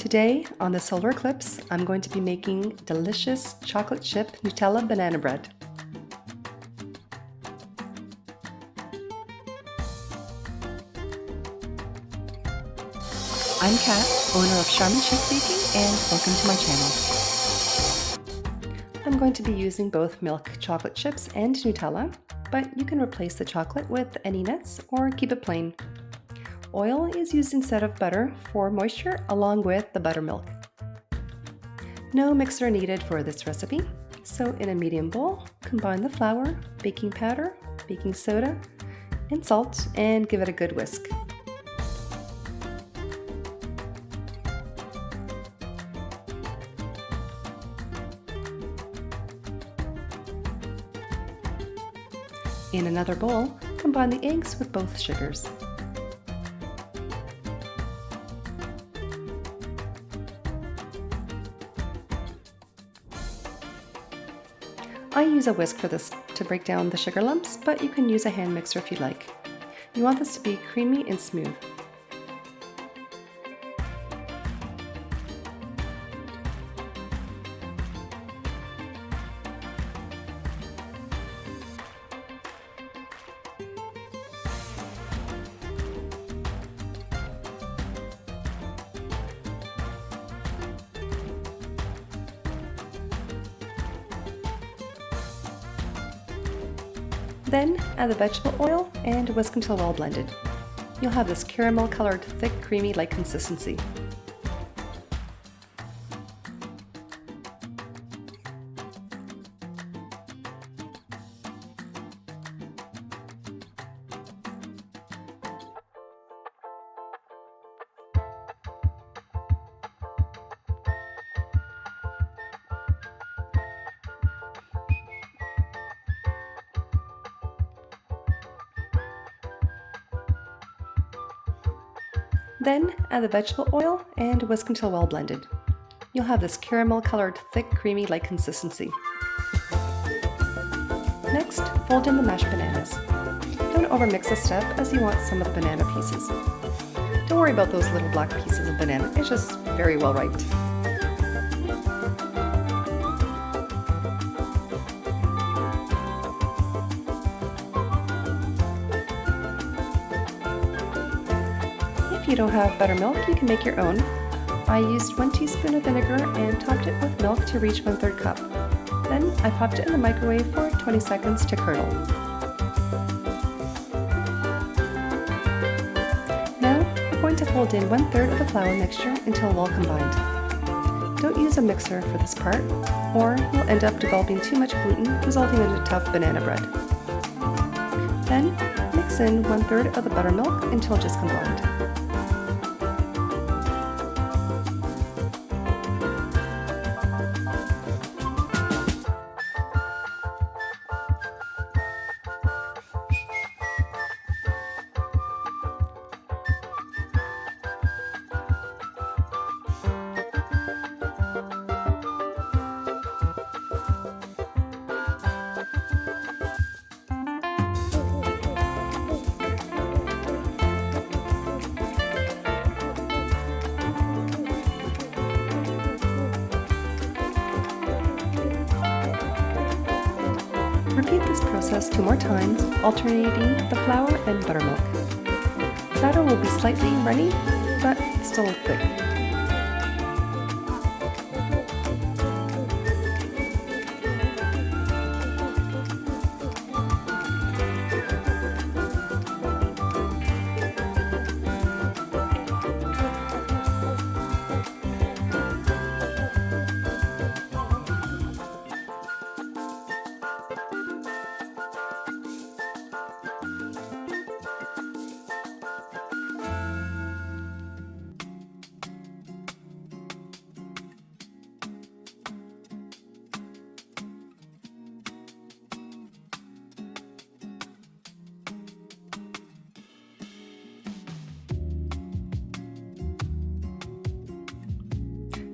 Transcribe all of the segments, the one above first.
Today on the Solar Eclipse, I'm going to be making delicious chocolate chip Nutella banana bread. I'm Kat, owner of Charmin Chic Baking, and welcome to my channel. I'm going to be using both milk chocolate chips and Nutella, but you can replace the chocolate with any nuts or keep it plain. Oil is used instead of butter for moisture along with the buttermilk. No mixer needed for this recipe, so in a medium bowl, combine the flour, baking powder, baking soda, and salt, and give it a good whisk. In another bowl, combine the eggs with both sugars. I use a whisk for this to break down the sugar lumps, but you can use a hand mixer if you'd like. You want this to be creamy and smooth. Then add the vegetable oil and whisk until well blended. You'll have this caramel colored, thick, creamy-like consistency. Then add the vegetable oil and whisk until well blended. You'll have this caramel colored, thick, creamy-like consistency. Next, fold in the mashed bananas. Don't overmix this step as you want some of the banana pieces. Don't worry about those little black pieces of banana, it's just very well ripe. If you don't have buttermilk, you can make your own. I used 1 teaspoon of vinegar and topped it with milk to reach 1/3 cup. Then I popped it in the microwave for 20 seconds to curdle. Now we're going to fold in 1/3 of the flour mixture until well combined. Don't use a mixer for this part, or you'll end up developing too much gluten, resulting in a tough banana bread. Then mix in 1/3 of the buttermilk until just combined. Repeat this process 2 more times, alternating the flour and buttermilk. Batter will be slightly runny, but still thick.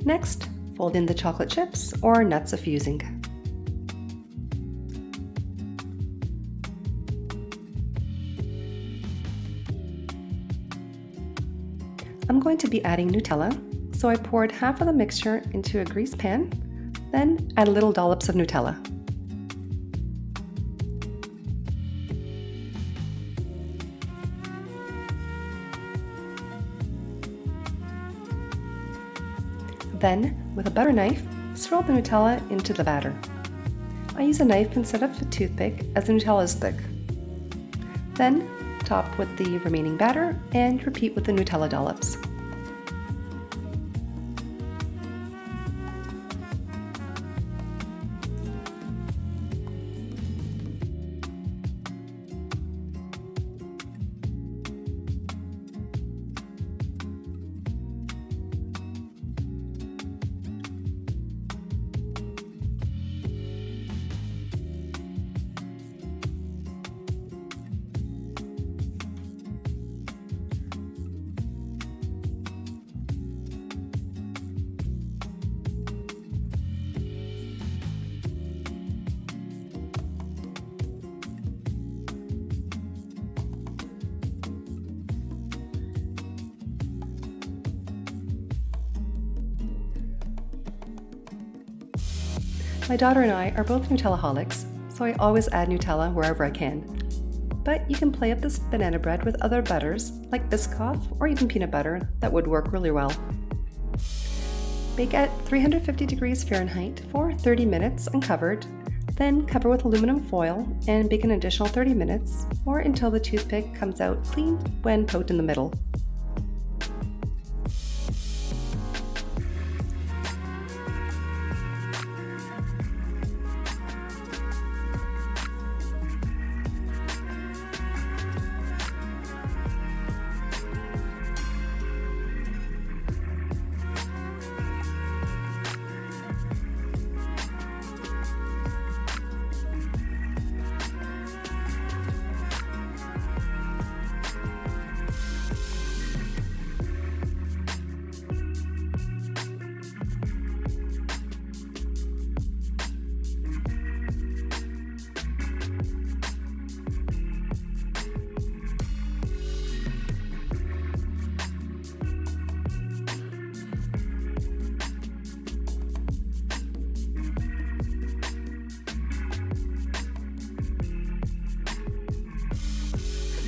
Next, fold in the chocolate chips or nuts if using. I'm going to be adding Nutella, so I poured half of the mixture into a greased pan, then add little dollops of Nutella. Then, with a butter knife, swirl the Nutella into the batter. I use a knife instead of a toothpick as the Nutella is thick. Then, top with the remaining batter and repeat with the Nutella dollops. My daughter and I are both Nutellaholics, so I always add Nutella wherever I can. But you can play up this banana bread with other butters, like Biscoff or even peanut butter, that would work really well. Bake at 350 degrees Fahrenheit for 30 minutes uncovered, then cover with aluminum foil and bake an additional 30 minutes or until the toothpick comes out clean when poked in the middle.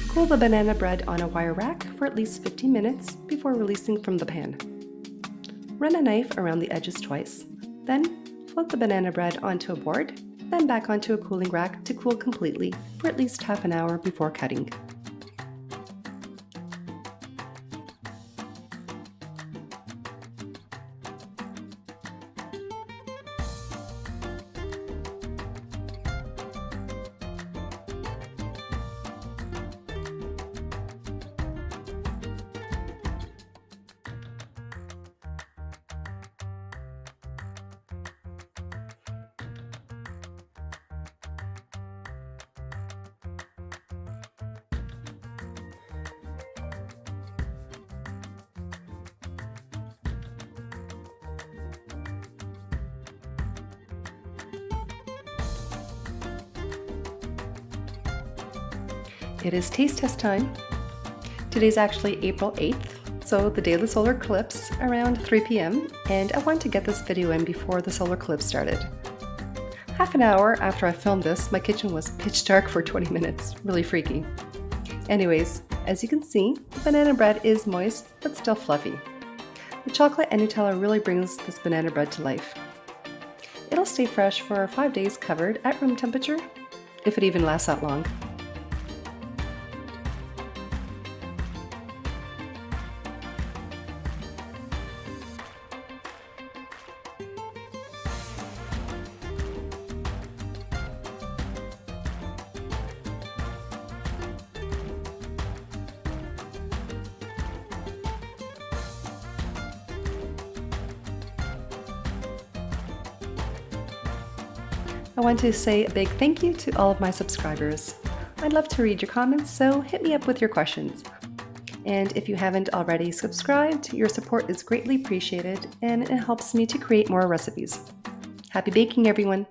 Cool the banana bread on a wire rack for at least 15 minutes before releasing from the pan. Run a knife around the edges twice, then flip the banana bread onto a board, then back onto a cooling rack to cool completely for at least half an hour before cutting. It is taste test time. Today's actually April 8th, so the day of the solar eclipse, around 3 p.m., and I wanted to get this video in before the solar eclipse started. Half an hour after I filmed this, my kitchen was pitch dark for 20 minutes. Really freaky. Anyways, as you can see, the banana bread is moist but still fluffy. The chocolate and Nutella really brings this banana bread to life. It'll stay fresh for 5 days covered at room temperature, if it even lasts that long. I want to say a big thank you to all of my subscribers. I'd love to read your comments, so hit me up with your questions. And if you haven't already subscribed, your support is greatly appreciated and it helps me to create more recipes. Happy baking, everyone!